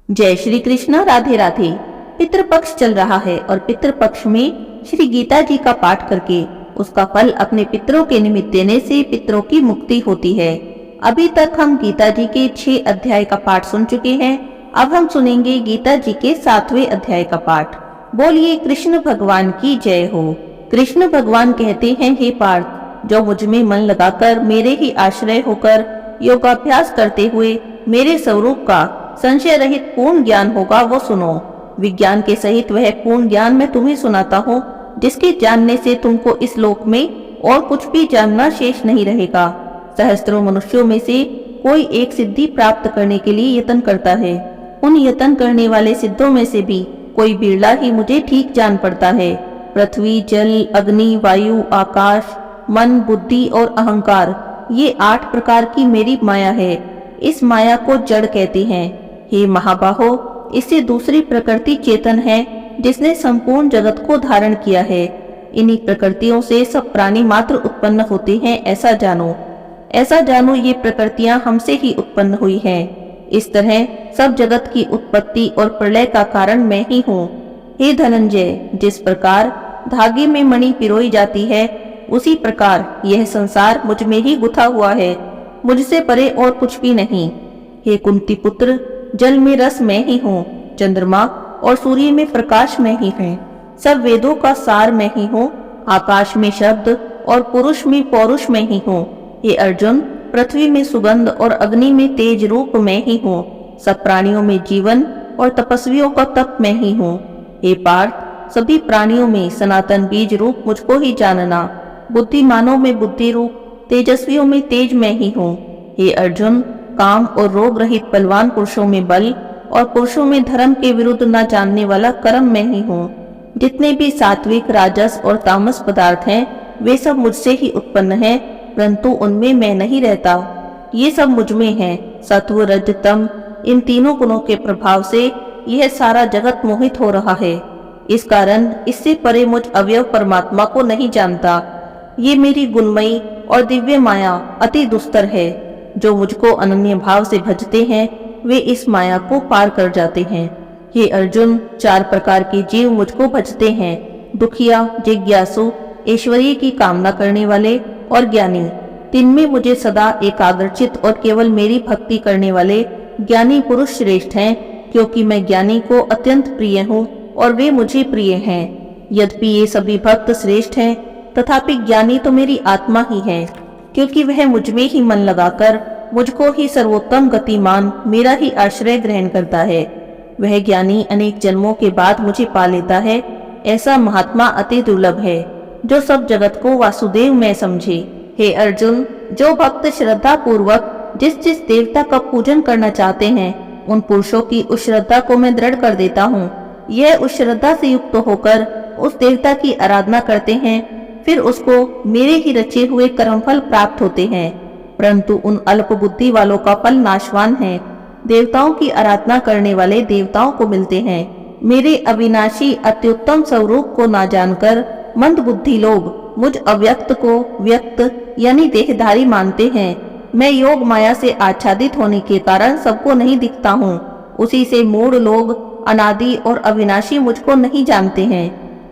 जय श्री कृष्ण। राधे राधे। पितृपक्ष चल रहा है और पितृपक्ष में श्री गीता जी का पाठ करके उसका फल अपने पितरों के निमित्त देने से पितरों की मुक्ति होती है। अभी तक हम गीता जी के 6 अध्याय का पाठ सुन चुके हैं। अब हम सुनेंगे गीता जी के 7वें अध्याय का पाठ। बोलिए कृष्ण भगवान की जय हो। कृष्ण भगवान कहते हैं, हे पार्थ, जो मुझ में मन लगाकर मेरे ही आश्रय होकर योगाभ्यास करते हुए मेरे स्वरूप का संशय रहित पूर्ण ज्ञान होगा वो सुनो। विज्ञान के सहित वह पूर्ण ज्ञान मैं तुम्हें सुनाता हूँ, जिसके जानने से तुमको इस लोक में और कुछ भी जानना शेष नहीं रहेगा। सहस्त्रों मनुष्यों में से कोई एक सिद्धि प्राप्त करने के लिए यत्न करता है। उन यत्न करने वाले सिद्धों में से भी कोई बिरला ही मुझे ठीक जान पड़ता है। पृथ्वी, जल, अग्नि, वायु, आकाश, मन, बुद्धि और अहंकार, ये 8 प्रकार की मेरी माया है। इस माया को जड़ कहते हैं। हे महाबाहो, इससे दूसरी प्रकृति चेतन है, जिसने संपूर्ण जगत को धारण किया है। इन्हीं प्रकृतियों से सब प्राणी मात्र उत्पन्न होते हैं, ऐसा जानो ये प्रकृतियां हमसे ही उत्पन्न हुई हैं। इस तरह सब जगत की उत्पत्ति और प्रलय का कारण मैं ही हूँ। हे धनंजय, जिस प्रकार धागे में मणि पिरोई जाती है, उसी प्रकार यह संसार मुझ में ही गुथा हुआ है, मुझसे परे और कुछ भी नहीं। हे कुंती पुत्र, जल में रस मैं ही हूँ, चंद्रमा और सूर्य में प्रकाश मैं ही हूँ, सब वेदों का सार मैं ही हूँ, आकाश में शब्द और पुरुष में पौरुष मैं ही हूँ। हे अर्जुन, पृथ्वी में सुगंध और अग्नि में तेज रूप मैं ही हूँ, सब प्राणियों में जीवन और तपस्वियों का तप मैं ही हूँ। हे पार्थ, सभी प्राणियों में सनातन बीज रूप मुझको ही जानना। बुद्धिमानों में बुद्धि रूप, तेजस्वियों में तेज मैं ही हूँ। हे अर्जुन, काम और रोग रहित बलवान पुरुषों में बल और पुरुषों में धर्म के विरुद्ध न जानने वाला कर्म मैं ही हूँ। जितने भी सात्विक, राजस और तामस पदार्थ हैं, वे सब मुझसे ही उत्पन्न हैं, परंतु उनमें मैं नहीं रहता। ये सब मुझ में हैं। सत्व, रज, तम, इन तीनों गुणों के प्रभाव से यह सारा जगत मोहित हो रहा है। इस कारण इससे परे मुझ अवयव परमात्मा को नहीं जानता। ये मेरी गुणमयी और दिव्य माया अति दुस्तर है। जो मुझको अनन्य भाव से भजते हैं, वे इस माया को पार कर जाते हैं। हे अर्जुन, 4 प्रकार के जीव मुझको भजते हैं, दुखिया, जिज्ञासु, ऐश्वर्य की कामना करने वाले और ज्ञानी। तिनमें मुझे सदा एकाग्रचित और केवल मेरी भक्ति करने वाले ज्ञानी पुरुष श्रेष्ठ हैं, क्योंकि मैं ज्ञानी को अत्यंत प्रिय हूँ और वे मुझे प्रिय हैं। यद्यपि ये सभी भक्त श्रेष्ठ हैं, तथापि ज्ञानी तो मेरी आत्मा ही है, क्योंकि वह मुझ में ही मन लगाकर मुझको ही सर्वोत्तम गतिमान मेरा ही आश्रय ग्रहण करता है। वह ज्ञानी अनेक जन्मों के बाद मुझे पा लेता है। ऐसा महात्मा अति दुर्लभ है, जो सब जगत को वासुदेव में समझे। हे अर्जुन, जो भक्त श्रद्धा पूर्वक जिस जिस देवता का पूजन करना चाहते हैं, उन पुरुषों की उस श्रद्धा को मैं दृढ़ कर देता हूँ। यह उस श्रद्धा से युक्त होकर उस देवता की आराधना करते हैं, फिर उसको मेरे ही रचे हुए कर्मफल प्राप्त होते हैं। परंतु उन अल्प बुद्धि वालों का फल नाशवान है। देवताओं की आराधना करने वाले देवताओं को मिलते हैं। मेरे अविनाशी अत्युत्तम स्वरूप को ना जानकर मंद बुद्धि लोग मुझ अव्यक्त को व्यक्त यानी देहधारी मानते हैं। मैं योग माया से आच्छादित होने के कारण सबको नहीं दिखता हूँ। उसी से मूढ़ लोग अनादि और अविनाशी मुझको नहीं जानते हैं।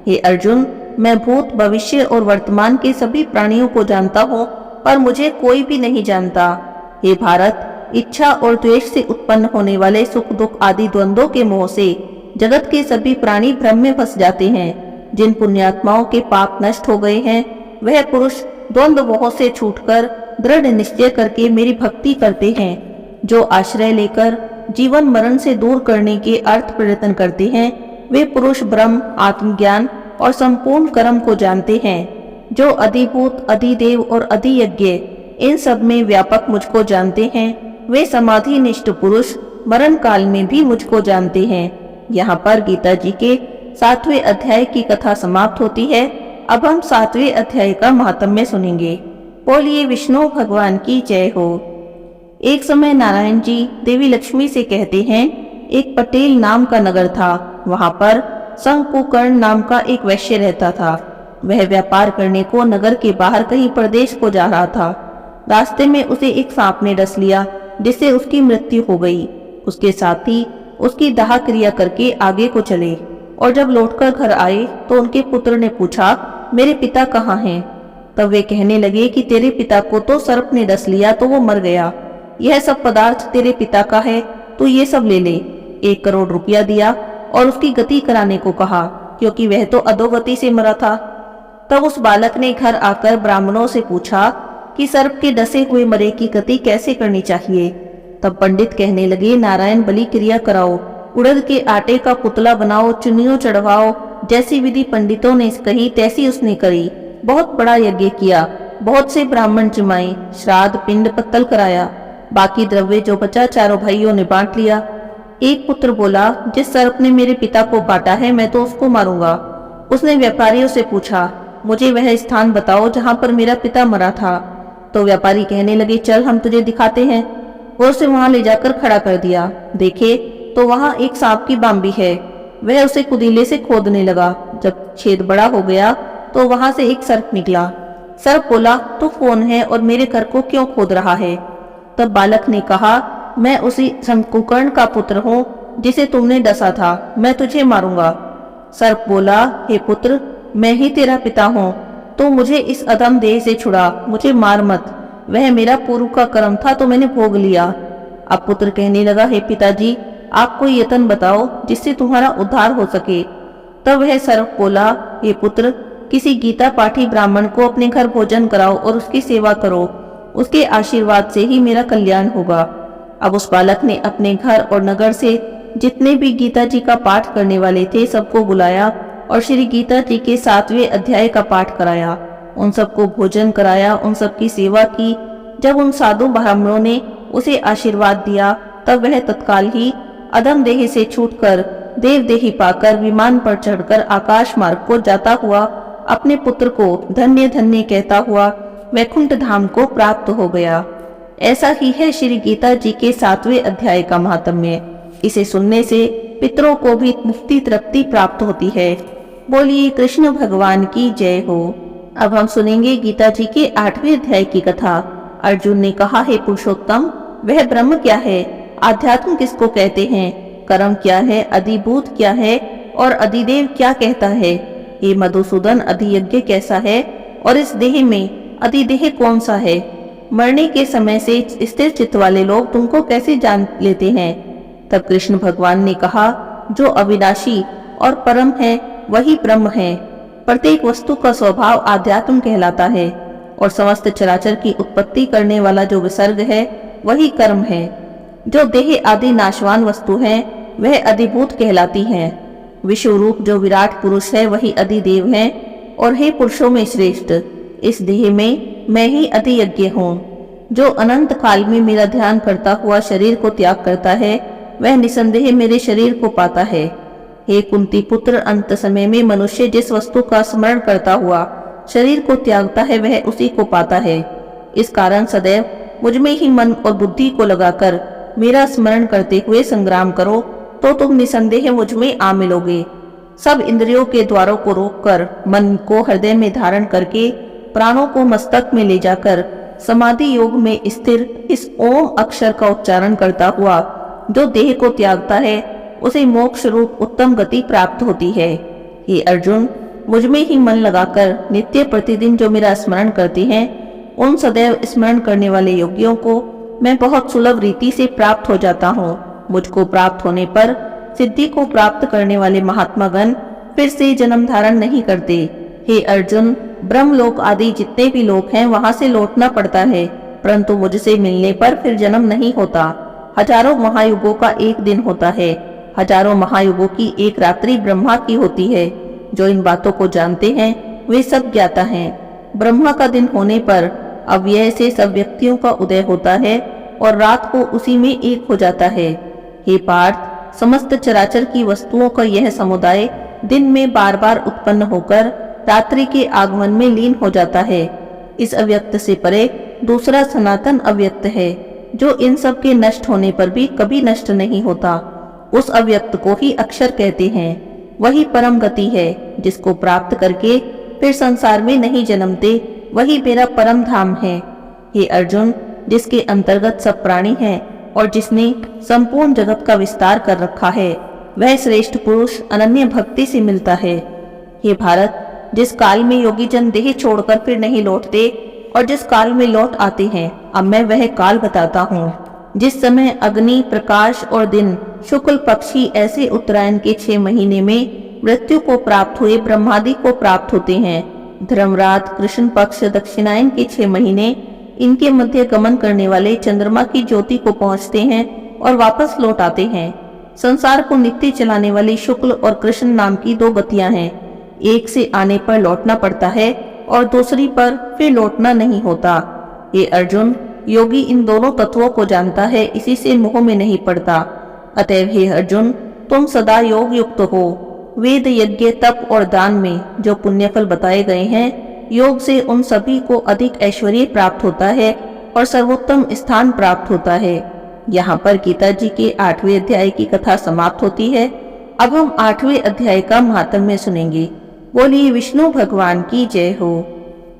हे अर्जुन, मैं भूत, भविष्य और वर्तमान के सभी प्राणियों को जानता हूँ, पर मुझे कोई भी नहीं जानता। हे भारत, इच्छा और द्वेष से उत्पन्न होने वाले सुख दुख आदि द्वंद्वों के मोह से जगत के सभी प्राणी भ्रम में फंस जाते हैं। जिन पुण्यात्माओं के पाप नष्ट हो गए हैं, वह पुरुष द्वंद्व मोह से छूटकर दृढ़ निश्चय करके मेरी भक्ति करते हैं। जो आश्रय लेकर जीवन मरण से दूर करने के अर्थ प्रयत्न करते हैं, वे पुरुष ब्रह्म, आत्मज्ञान और संपूर्ण कर्म को जानते हैं। जो अधिभूत, अधिदेव और अधियज्ञ इन सब में व्यापक मुझको जानते हैं, वे समाधि निष्ठ पुरुष मरण काल में भी मुझको जानते हैं। यहाँ पर गीता जी के 7वें अध्याय की कथा समाप्त होती है। अब हम 7वें अध्याय का महात्म्य सुनेंगे। बोलिए विष्णु भगवान की जय हो। एक समय नारायण जी देवी लक्ष्मी से कहते हैं, एक पटेल नाम का नगर था। वहाँ पर संकुकर्ण नाम का एक वैश्य रहता था। वह व्यापार करने को नगर के बाहर कहीं प्रदेश को जा रहा था। रास्ते में उसे एक सांप ने डस लिया, जिससे उसकी मृत्यु हो गई। उसके साथ ही उसकी दाह क्रिया करके आगे को चले। और जब लौटकर घर आए तो उनके पुत्र ने पूछा, मेरे पिता कहाँ हैं? तब वे कहने लगे कि तेरे पिता को तो सर्प ने डस लिया तो वो मर गया। यह सब पदार्थ तेरे पिता का है, तू ये सब ले ले। 1 करोड़ रुपया दिया और उसकी गति कराने को कहा, क्योंकि वह तो अधोगति से मरा था। तब उस बालक ने घर आकर ब्राह्मणों से पूछा कि सर्प के डसे हुए मरे की गति कैसे करनी चाहिए। तब पंडित कहने लगे, नारायण बलि क्रिया कराओ, उड़द के आटे का पुतला बनाओ, चुनियों चढ़वाओ। जैसी विधि पंडितों ने कही तैसी उसने करी। बहुत बड़ा यज्ञ किया, बहुत से ब्राह्मण जिमाए, श्राद्ध पिंड पत्तल कराया। बाकी द्रव्य जो बचा चारों भाइयों ने बांट लिया। एक पुत्र बोला, जिस सर्प ने मेरे पिता को काटा है मैं तो उसको मारूंगा। उसने व्यापारियों से पूछा, मुझे वह स्थान बताओ जहां पर मेरा पिता मरा था। तो व्यापारी कहने लगे, चल हम तुझे दिखाते हैं। और उसे वहां ले जाकर खड़ा कर दिया। देखे तो वहां एक सांप की बांबी है। वह उसे कुदीले से खोदने लगा। जब छेद बड़ा हो गया तो वहां से एक सर्प निकला। सर्प बोला, तू कौन है और मेरे घर को क्यों खोद रहा है? तब बालक ने कहा, मैं उसी शंकुकर्ण का पुत्र हूँ जिसे तुमने डसा था, मैं तुझे मारूंगा। सर्प बोला, हे पुत्र, मैं ही तेरा पिता हूँ, तो मुझे इस अधम देह से छुड़ा, मुझे मार मत। वह मेरा पूर्व का कर्म था तो मैंने भोग लिया। अब पुत्र कहने लगा, हे पिताजी, आप कोई यतन बताओ जिससे तुम्हारा उद्धार हो सके। तब वह सर्प बोला, हे पुत्र, किसी गीता पाठी ब्राह्मण को अपने घर भोजन कराओ और उसकी सेवा करो, उसके आशीर्वाद से ही मेरा कल्याण होगा। अब उस बालक ने अपने घर और नगर से जितने भी गीता जी का पाठ करने वाले थे सबको बुलाया और श्री गीता जी के 7वें अध्याय का पाठ कराया। उन सबको भोजन कराया, उन सबकी सेवा की। जब उन साधु ब्राह्मणों ने उसे आशीर्वाद दिया तब वह तत्काल ही अधम देह से छूटकर देव देही पाकर विमान पर चढ़कर आकाश मार्ग को जाता हुआ अपने पुत्र को धन्य धन्य कहता हुआ वैकुंठ धाम को प्राप्त हो गया। ऐसा ही है श्री गीता जी के 7वें अध्याय का महात्म्य। इसे सुनने से पितरों को भी मुक्ति तृप्ति प्राप्त होती है। बोलिए कृष्ण भगवान की जय हो। अब हम सुनेंगे गीता जी के 8वें अध्याय की कथा। अर्जुन ने कहा, हे पुरुषोत्तम, वह ब्रह्म क्या है? आध्यात्म किसको कहते हैं? कर्म क्या है? अधिभूत क्या है? और अधिदेव क्या कहता है? हे मधुसूदन, अधियज्ञ कैसा है? और इस देह में अधिदेह कौन सा है? मरने के समय से स्थिर चित्त वाले लोग तुमको कैसे जान लेते हैं? तब कृष्ण भगवान ने कहा, जो अविनाशी और परम है वही ब्रह्म है। प्रत्येक वस्तु का स्वभाव आध्यात्म कहलाता है और समस्त चराचर की उत्पत्ति करने वाला जो विसर्ग है वही कर्म है। जो देह आदि नाशवान वस्तु है वह अधिभूत कहलाती है। विश्व रूप जो विराट पुरुष है वही अधिदेव है। और हे पुरुषों में श्रेष्ठ, इस देह में मैं ही अधियज्ञ हूँ। जो अनंत काल में मेरा ध्यान करता हुआ शरीर को त्याग करता है वह निसंदेह मेरे शरीर को पाता है। हे कुंती पुत्र, अंत समय में मनुष्य जिस वस्तु का स्मरण करता हुआ शरीर को त्यागता है वह उसी को पाता है। इस कारण सदैव मुझ में ही मन और बुद्धि को लगाकर मेरा स्मरण करते हुए संग्राम करो तो तुम निसंदेह मुझ में आ मिलोगे। सब इंद्रियों के द्वारों को रोककर मन को हृदय में धारण करके प्राणों को मस्तक में ले जाकर समाधि योग में स्थिर इस ओम अक्षर का उच्चारण करता हुआ जो देह को त्यागता है उसे मोक्ष रूप उत्तम गति प्राप्त होती है। हे अर्जुन, मुझ में ही मन लगाकर नित्य प्रतिदिन जो मेरा स्मरण करते हैं उन सदैव स्मरण करने वाले योगियों को मैं बहुत सुलभ रीति से प्राप्त हो जाता हूँ। मुझको प्राप्त होने पर सिद्धि को प्राप्त करने वाले महात्मा गण फिर से जन्म धारण नहीं करते। हे अर्जुन, ब्रह्मलोक आदि जितने भी लोक हैं वहां से लौटना पड़ता है, परंतु मुझसे मिलने पर फिर जन्म नहीं होता। हजारों महायुगों का एक दिन होता है, हजारों महायुगों की एक रात्रि ब्रह्मा की होती है। जो इन बातों को जानते हैं वे सब ज्ञाता हैं। ब्रह्मा का दिन होने पर अव्यय से सब व्यक्तियों का उदय होता है और रात को उसी में एक हो जाता है। हे पार्थ, समस्त चराचर की वस्तुओं का यह समुदाय दिन में बार बार उत्पन्न होकर रात्रि के आगमन में लीन हो जाता है। इस अव्यक्त से परे दूसरा सनातन अव्यक्त है जो इन सब के नष्ट होने पर भी कभी नष्ट नहीं होता। उस अव्यक्त को ही अक्षर कहते हैं। वही परम गति है जिसको प्राप्त करके फिर संसार में नहीं जन्मते, वही मेरा परम धाम है। हे अर्जुन, जिसके अंतर्गत सब प्राणी हैं और जिसने संपूर्ण जगत का विस्तार कर रखा है, वह श्रेष्ठ पुरुष अनन्य भक्ति से मिलता है। हे भारत, जिस काल में योगी जन देह छोड़कर फिर नहीं लौटते और जिस काल में लौट आते हैं, अब मैं वह काल बताता हूँ जिस समय अग्नि, प्रकाश और दिन शुक्ल पक्षी ऐसे उत्तरायण के 6 महीने में मृत्यु को प्राप्त हुए ब्रह्मादि को प्राप्त होते हैं। धर्मरात कृष्ण पक्ष दक्षिणायन के 6 महीने इनके मध्य गमन करने वाले चंद्रमा की ज्योति को पहुँचते हैं और वापस लौट आते हैं। संसार को नित्य चलाने वाली शुक्ल और कृष्ण नाम की 2 गतियां हैं। एक से आने पर लौटना पड़ता है और दूसरी पर फिर लौटना नहीं होता। हे अर्जुन, योगी इन दोनों तत्वों को जानता है, इसी से मोह में नहीं पड़ता। अतएव हे अर्जुन, तुम सदा योग युक्त हो। वेद, यज्ञ, तप और दान में जो पुण्य फल बताए गए हैं, योग से उन सभी को अधिक ऐश्वर्य प्राप्त होता है और सर्वोत्तम स्थान प्राप्त होता है। यहाँ पर गीता जी के 8वें अध्याय की कथा समाप्त होती है। अब हम 8वें अध्याय का महात्म्य सुनेंगे। बोलिए विष्णु भगवान की जय हो।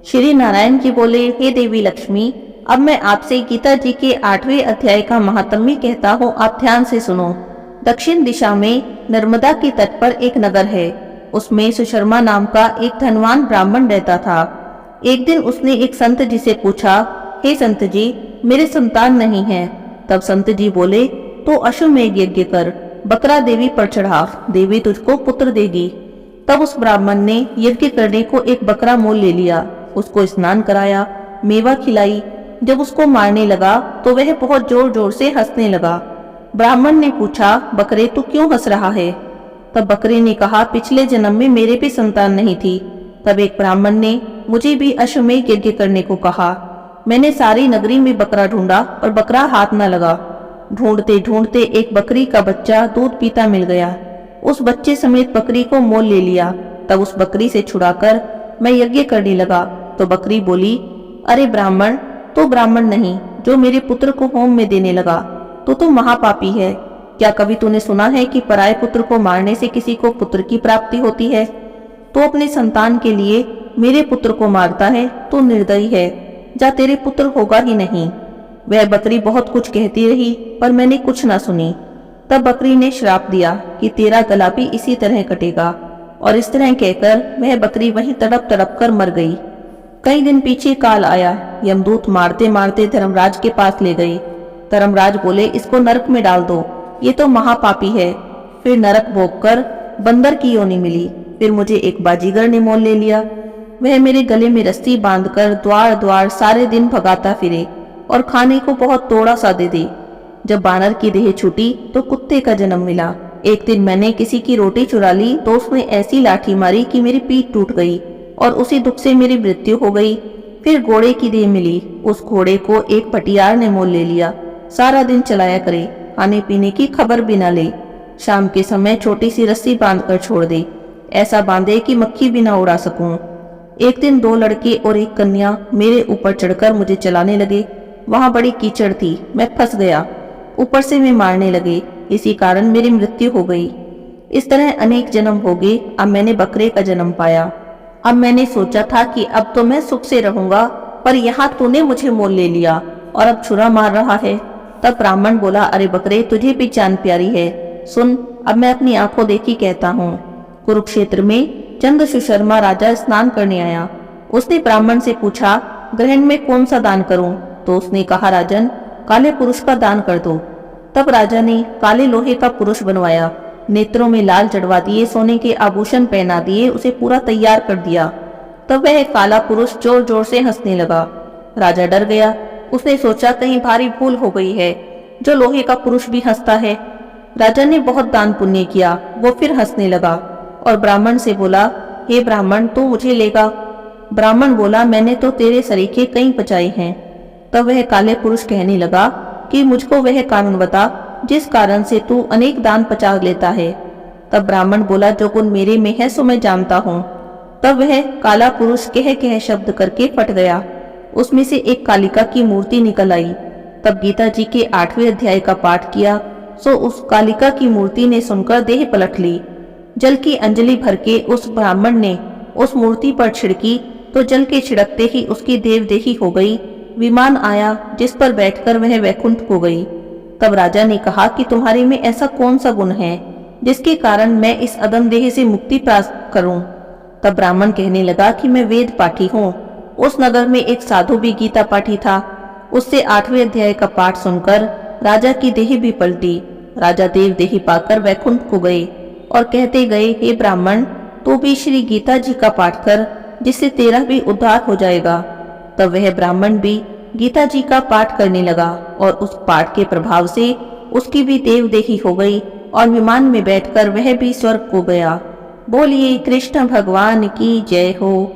श्री नारायण जी बोले, हे देवी लक्ष्मी, अब मैं आपसे गीता जी के 8वें अध्याय का महात्म्य कहता हूँ, आप ध्यान से सुनो। दक्षिण दिशा में नर्मदा के तट पर एक नगर है। उसमें सुशर्मा नाम का एक धनवान ब्राह्मण रहता था। एक दिन उसने एक संत जी से पूछा, हे संत जी, मेरे संतान नहीं है। तब संत जी बोले, तो अश्वमेध यज्ञ कर, बकरा देवी पर चढ़ा, देवी तुझको पुत्र देगी। तब उस ब्राह्मण ने यज्ञ करने को एक बकरा मोल ले लिया, उसको स्नान कराया, मेवा खिलाई। जब उसको मारने लगा तो वह बहुत जोर जोर से हंसने लगा। ब्राह्मण ने पूछा, बकरे तू क्यों हंस रहा है? तब बकरे ने कहा, पिछले जन्म में मेरे भी संतान नहीं थी। तब एक ब्राह्मण ने मुझे भी अश्वमेध यज्ञ करने को कहा। मैंने सारी नगरी में बकरा ढूंढा और बकरा हाथ न लगा। ढूंढते ढूंढते एक बकरी का बच्चा दूध पीता मिल गया। उस बच्चे समेत बकरी को मोल ले लिया। तब उस बकरी से छुड़ाकर मैं यज्ञ करने लगा तो बकरी बोली, अरे ब्राह्मण, तो ब्राह्मण नहीं जो मेरे पुत्र को होम में देने लगा, तो महापापी है। क्या कभी तूने सुना है कि पराये पुत्र को मारने से किसी को पुत्र की प्राप्ति होती है? तो अपने संतान के लिए मेरे पुत्र को मारता है तो निर्दयी है, जा तेरे पुत्र होगा ही नहीं। वह बकरी बहुत कुछ कहती रही पर मैंने कुछ ना सुनी। तब बकरी ने श्राप दिया कि तेरा गला भी इसी तरह कटेगा, और इस तरह कहकर वह बकरी वहीं तड़प तड़प कर मर गई। कई दिन पीछे काल आया। यमदूत मारते मारते धर्मराज के पास ले गए। धर्मराज बोले, इसको नरक में डाल दो, ये तो महापापी है। फिर नरक भोगकर बंदर की योनि मिली। फिर मुझे एक बाजीगर ने मोल ले लिया। वह मेरे गले में रस्सी बांधकर द्वार द्वार सारे दिन भगाता फिरे और खाने को बहुत तोड़ा सा दे दे। जब बानर की देह छूटी तो कुत्ते का जन्म मिला। एक दिन मैंने किसी की रोटी चुरा ली तो उसने ऐसी लाठी मारी कि मेरी पीठ टूट गई और उसी दुख से मेरी मृत्यु हो गई। फिर घोड़े की देह मिली। उस घोड़े को एक पटियार ने मोल ले लिया। सारा दिन चलाया करे, खाने पीने की खबर भी न ले। शाम के समय छोटी सी रस्सी बांधकर छोड़ दे, ऐसा बांधे कि मक्खी भी ना उड़ा सकूं। एक दिन 2 लड़के और एक कन्या मेरे ऊपर चढ़कर मुझे चलाने लगे। वहां बड़ी कीचड़ थी, मैं फंस गया। ऊपर से वे मारने लगे, इसी कारण मेरी मृत्यु हो गई। इस तरह अनेक जन्म हो गए। अब मैंने बकरे का जन्म पाया। अब मैंने सोचा था कि अब तो मैं सुख से रहूंगा, पर यहाँ तूने मुझे मोल ले लिया और अब छुरा मार रहा है। तब ब्राह्मण बोला, अरे बकरे, तुझे भी जान प्यारी है, सुन, अब मैं अपनी आंखों देखी कहता हूँ। कुरुक्षेत्र में चंद्र सुशर्मा राजा स्नान करने आया। उसने ब्राह्मण से पूछा, ग्रहण में कौन सा दान करूं? तो उसने कहा, राजन, काले पुरुष का दान कर दो। तब राजा ने काले लोहे का पुरुष बनवाया, नेत्रों में लाल जड़वा दिए, सोने के आभूषण पहना दिए, उसे पूरा तैयार कर दिया। तब वह काला पुरुष जोर जोर से हंसने लगा। राजा डर गया। उसने सोचा कहीं भारी भूल हो गई है, जो लोहे का पुरुष भी हंसता है। राजा ने बहुत दान पुण्य किया। वो फिर हंसने लगा और ब्राह्मण से बोला, हे ब्राह्मण, तू मुझे लेगा? ब्राह्मण बोला, मैंने तो तेरे सरीखे कई पचाए हैं। तब वह काले पुरुष कहने लगा कि मुझको वह कारण बता जिस कारण से तू अनेक दान पचा लेता है। तब ब्राह्मण बोला, जो गुण मेरे में है सो मैं जानता हूँ। तब वह काला पुरुष कह कह शब्द करके फट गया। उसमें से एक कालिका की मूर्ति निकल आई। तब गीता जी के 8वें अध्याय का पाठ किया सो उस कालिका की मूर्ति ने सुनकर देह पलट ली। जल की अंजलि भर के उस ब्राह्मण ने उस मूर्ति पर छिड़की तो जल के छिड़कते ही उसकी देवदेही हो गई। विमान आया जिस पर बैठकर वह वैकुंठ को गई। तब राजा ने कहा कि तुम्हारे में ऐसा कौन सा गुण है जिसके कारण मैं इस अदम देह से मुक्ति प्राप्त करूं। तब ब्राह्मण कहने लगा कि मैं वेद पाठी हूँ। उस नगर में एक साधु भी गीता पाठी था। उससे 8वें अध्याय का पाठ सुनकर राजा की देह भी पलटी। राजा देव देही पाकर वैकुंठ को गए और कहते गए, हे ब्राह्मण, तू भी श्री गीता जी का पाठ कर, जिससे तेरा भी उद्धार हो जाएगा। तब वह ब्राह्मण भी गीता जी का पाठ करने लगा और उस पाठ के प्रभाव से उसकी भी देवदेही हो गई और विमान में बैठकर वह भी स्वर्ग को गया। बोलिए कृष्ण भगवान की जय हो।